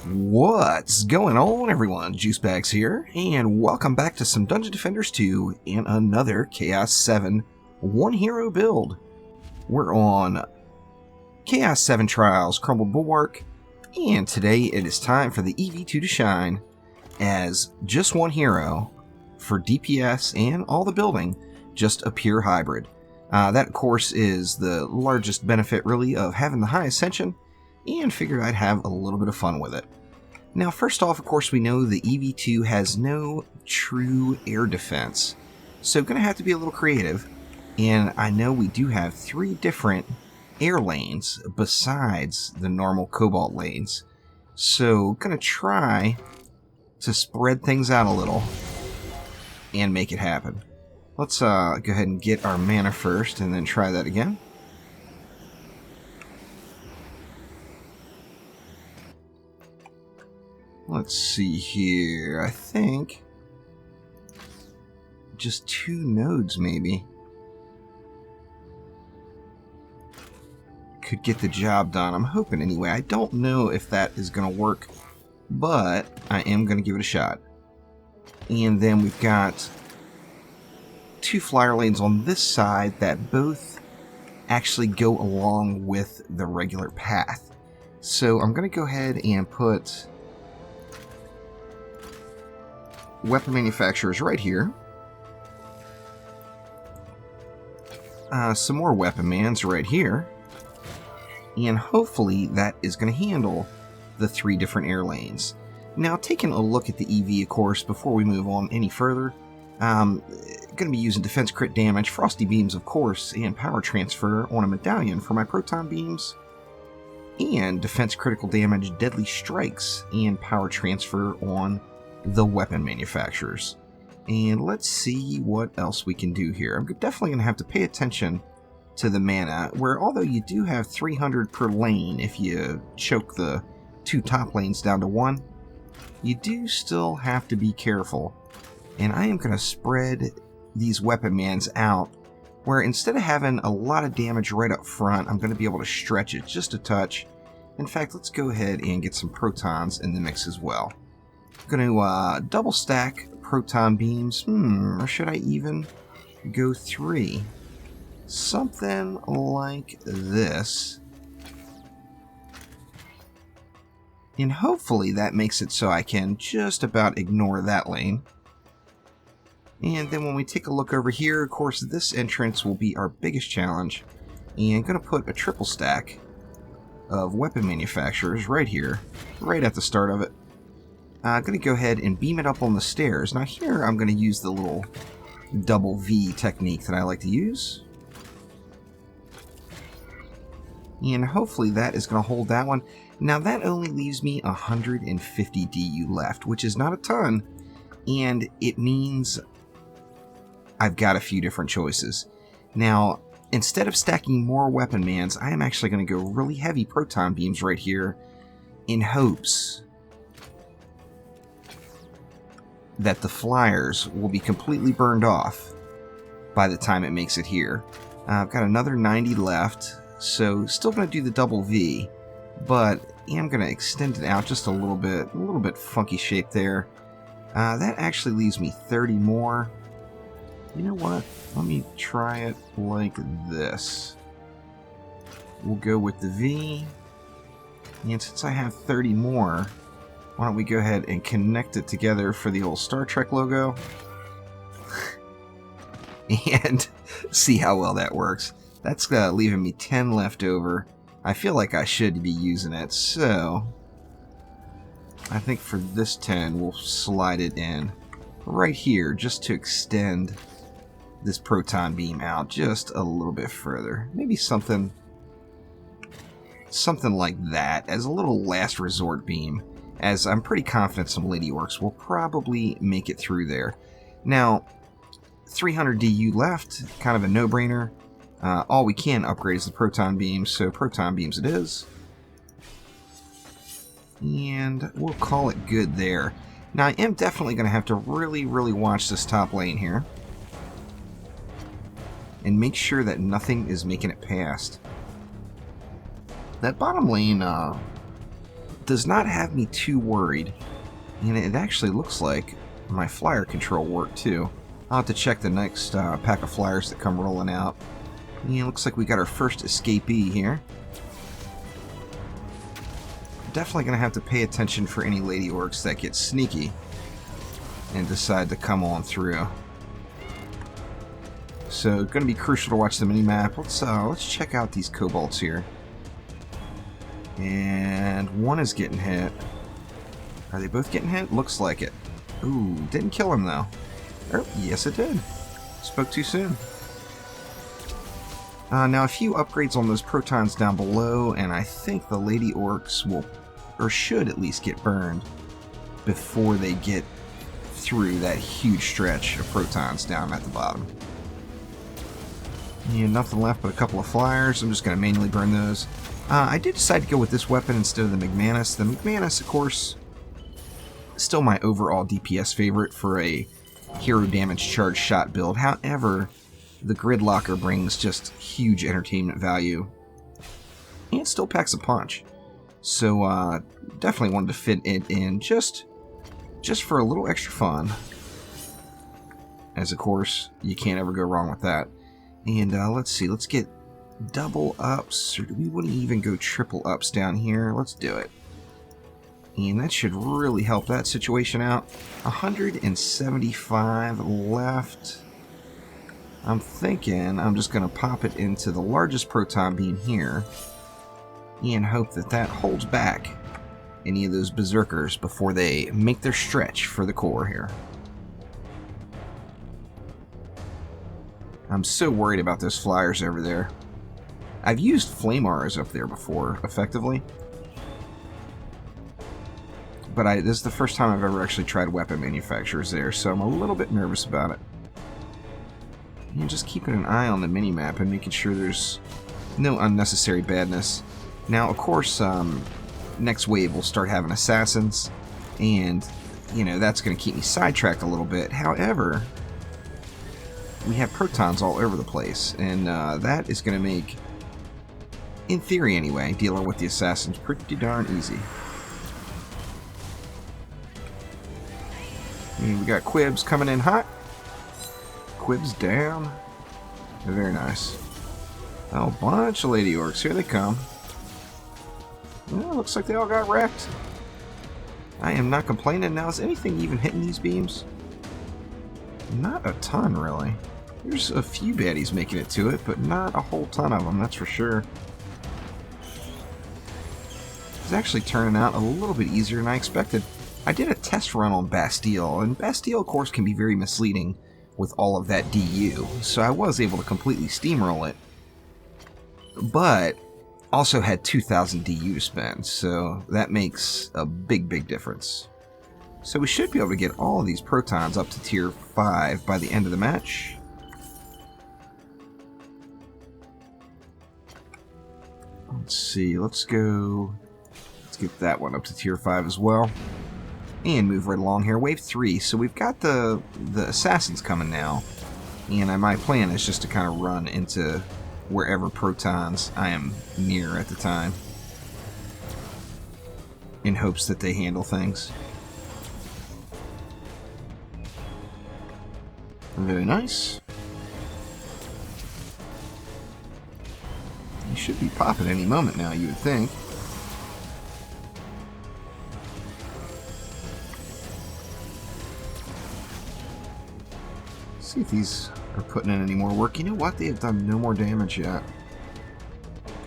What's going on, everyone? Juicebags here, and welcome back to some Dungeon Defenders 2 and another Chaos 7 one hero build. We're on Chaos 7 Trials Crumbled Bulwark, and today it is time for the EV2 to shine as just one hero for DPS and all the building, just a pure hybrid. That, of course, is the largest benefit, really, of having the high ascension, and figured I'd have a little bit of fun with it. Now, first off, of course, we know the EV2 has no true air defense, so going to have to be a little creative. And I know we do have 3 different air lanes besides the normal cobalt lanes, so going to try to spread things out a little and make it happen. Let's go ahead and get our mana first and then try that again. Let's see here. I think just 2 nodes maybe could get the job done. I'm hoping anyway. I don't know if that is going to work, but I am going to give it a shot. And then we've got 2 flyer lanes on this side that both actually go along with the regular path. So I'm going to go ahead and put weapon manufacturers right here. Some more weapon mans right here. And hopefully that is going to handle the 3 different air lanes. Now, taking a look at the EV, of course, before we move on any further, going to be using defense crit damage, frosty beams, of course, and power transfer on a medallion for my proton beams, and defense critical damage, deadly strikes, and power transfer on the weapon manufacturers. And let's see what else we can do here. I'm definitely going to have to pay attention to the mana, where although you do have 300 per lane if you choke the 2 top lanes down to 1, you do still have to be careful. And I am going to spread these weapon mans out, where instead of having a lot of damage right up front, I'm going to be able to stretch it just a touch. In fact, let's go ahead and get some protons in the mix as well. I'm going to double stack proton beams. Or should I even go 3? Something like this. And hopefully that makes it so I can just about ignore that lane. And then when we take a look over here, of course, this entrance will be our biggest challenge. And I'm going to put a triple stack of weapon manufacturers right here, right at the start of it. I'm going to go ahead and beam it up on the stairs. Now here I'm going to use the little double V technique that I like to use. And hopefully that is going to hold that one. Now that only leaves me 150 DU left, which is not a ton. And it means I've got a few different choices. Now, instead of stacking more weapon mans, I am actually going to go really heavy proton beams right here in hopes that the flyers will be completely burned off by the time it makes it here. I've got another 90 left, so still going to do the double V, but I'm going to extend it out just a little bit funky shape there. That actually leaves me 30 more. You know what? Let me try it like this. We'll go with the V, and since I have 30 more, why don't we go ahead and connect it together for the old Star Trek logo and see how well that works. That's leaving me 10 left over. I feel like I should be using it, so I think for this 10 we'll slide it in right here just to extend this proton beam out just a little bit further. Maybe something like that as a little last resort beam, as I'm pretty confident some Lady Orcs will probably make it through there. Now, 300 DU left, kind of a no-brainer. All we can upgrade is the proton beams, so proton beams it is. And we'll call it good there. Now, I am definitely going to have to really watch this top lane here. and make sure that nothing is making it past. That bottom lane does not have me too worried, and it actually looks like my flyer control worked too. I'll have to check the next pack of flyers that come rolling out. Yeah, looks like we got our first escapee here. Definitely going to have to pay attention for any lady orcs that get sneaky and decide to come on through. So, going to be crucial to watch the mini-map. Let's check out these kobolds here. And one is getting hit. Are they both getting hit? Looks like it. Ooh, didn't kill him though. Oh, yes it did. Spoke too soon. Now a few upgrades on those protons down below, and I think the lady orcs will, or should at least, get burned before they get through that huge stretch of protons down at the bottom. Yeah, nothing left but a couple of flyers. I'm just going to manually burn those. I did decide to go with this weapon instead of the McManus. The McManus, of course, still my overall DPS favorite for a hero damage charge shot build. However, the Gridlocker brings just huge entertainment value, and it still packs a punch. So definitely wanted to fit it in just for a little extra fun, as of course you can't ever go wrong with that. And let's see, let's get double ups, or do we want to even go triple ups down here? Let's do it. And that should really help that situation out. 175 left. I'm thinking I'm just going to pop it into the largest proton beam here and hope that that holds back any of those berserkers before they make their stretch for the core here. I'm so worried about those flyers over there. I've used flame auras up there before, effectively. But this is the first time I've ever actually tried weapon manufacturers there, so I'm a little bit nervous about it. And just keeping an eye on the minimap and making sure there's no unnecessary badness. Now, of course, next wave we'll start having assassins, and, you know, that's going to keep me sidetracked a little bit. However, we have protons all over the place, and that is going to make, in theory anyway, dealing with the assassins pretty darn easy. And we got Quibs coming in hot. Quibs down. Very nice. Oh, bunch of lady orcs. Here they come. Well, looks like they all got wrecked. I am not complaining. Now, is anything even hitting these beams? Not a ton, really. There's a few baddies making it to it, but not a whole ton of them, that's for sure. It's actually turning out a little bit easier than I expected. I did a test run on Bastille, and Bastille, of course, can be very misleading with all of that DU, so I was able to completely steamroll it, but also had 2,000 DU to spend, so that makes a big, big difference. So we should be able to get all of these protons up to tier 5 by the end of the match. Let's see, let's get that one up to tier 5 as well. And move right along here. Wave 3, so we've got the assassins coming now. And my plan is just to kind of run into wherever protons I am near at the time, in hopes that they handle things. Very nice. You should be popping any moment now, you would think. See if these are putting in any more work. You know what? They have done no more damage yet.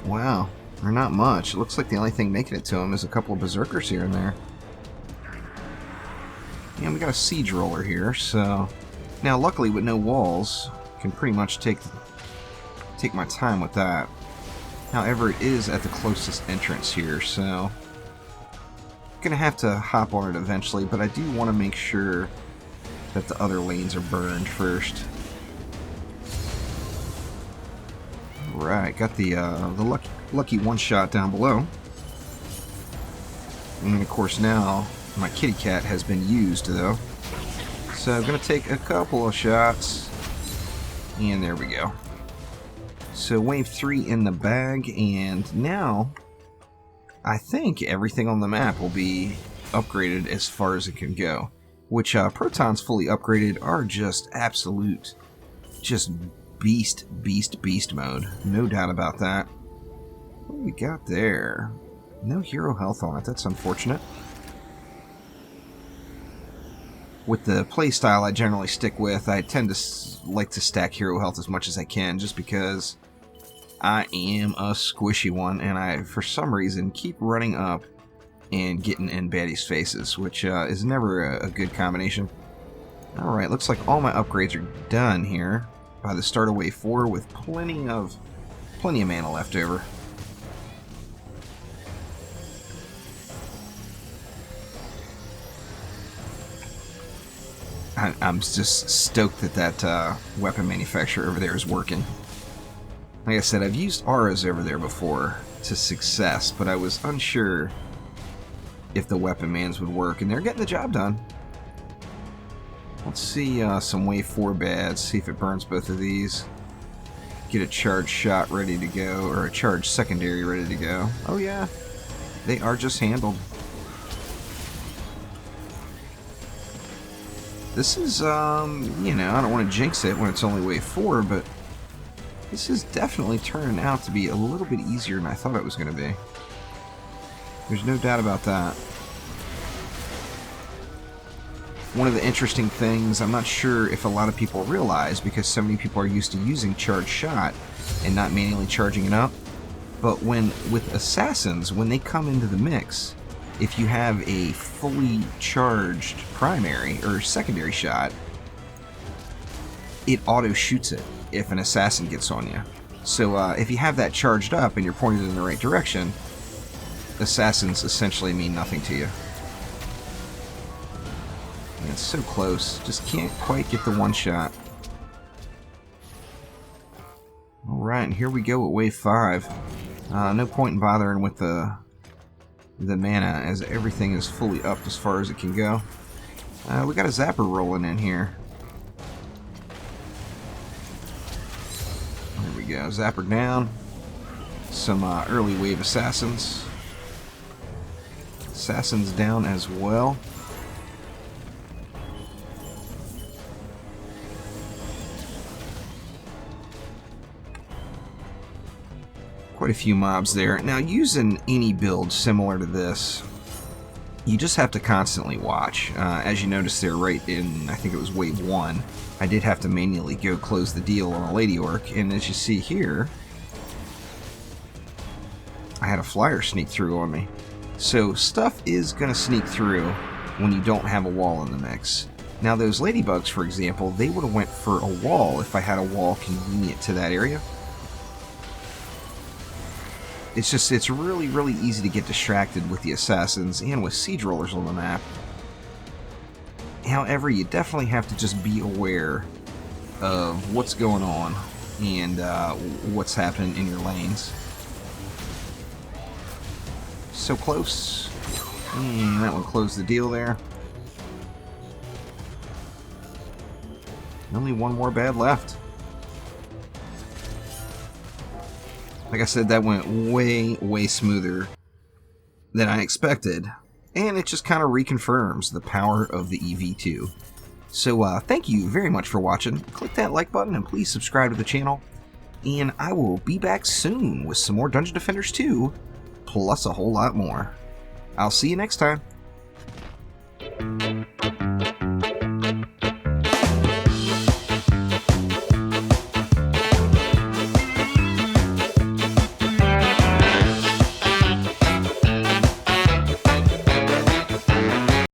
Wow. They're not much. It looks like the only thing making it to them is a couple of berserkers here and there. And we got a siege roller here, so... Now, luckily, with no walls, I can pretty much take my time with that. However, it is at the closest entrance here, so... I'm gonna have to hop on it eventually, but I do want to make sure that the other lanes are burned first. Right, got the lucky one-shot down below. And of course now, my kitty cat has been used, though. So I'm going to take a couple of shots. And there we go. So wave 3 in the bag, and now I think everything on the map will be upgraded as far as it can go. Which Protons fully upgraded are just absolute, just beast mode. No doubt about that. What do we got there? No hero health on it. That's unfortunate. With the playstyle I generally stick with, I tend to like to stack hero health as much as I can, just because I am a squishy one, and I, for some reason, keep running up and getting in baddies' faces, which is never a good combination. Alright, looks like all my upgrades are done here by the start of wave 4, with plenty of mana left over. I'm just stoked that that weapon manufacturer over there is working. Like I said, I've used auras over there before to success, but I was unsure if the weapon mans would work, and they're getting the job done. Let's see some wave 4 bads, see if it burns both of these. Get a charged shot ready to go, or a charged secondary ready to go. Oh yeah, they are just handled. This is, you know, I don't want to jinx it when it's only wave 4, but this is definitely turning out to be a little bit easier than I thought it was going to be. There's no doubt about that. One of the interesting things, I'm not sure if a lot of people realize, because so many people are used to using charged shot and not manually charging it up, but with assassins, when they come into the mix, if you have a fully charged primary or secondary shot, it auto shoots it if an assassin gets on you. So if you have that charged up and you're pointed in the right direction, assassins essentially mean nothing to you. And it's so close, just can't quite get the one shot. Alright, and here we go at wave 5. No point in bothering with the mana, as everything is fully upped as far as it can go. We got a zapper rolling in here. There we go, zapper down. Some early wave assassins. Assassins down as well. Quite a few mobs there. Now, using any build similar to this, you just have to constantly watch. As you notice there, right in, I think it was wave 1, I did have to manually go close the deal on a Lady Orc, and as you see here, I had a flyer sneak through on me. So stuff is going to sneak through when you don't have a wall in the mix. Now those ladybugs, for example, they would have went for a wall if I had a wall convenient to that area. It's really easy to get distracted with the assassins and with siege rollers on the map. However, you definitely have to just be aware of what's going on and what's happening in your lanes. So close. And that one closed the deal there. Only one more bad left. Like I said, that went way smoother than I expected. And it just kind of reconfirms the power of the EV2. So thank you very much for watching. Click that like button and please subscribe to the channel. And I will be back soon with some more Dungeon Defenders 2, plus a whole lot more. I'll see you next time.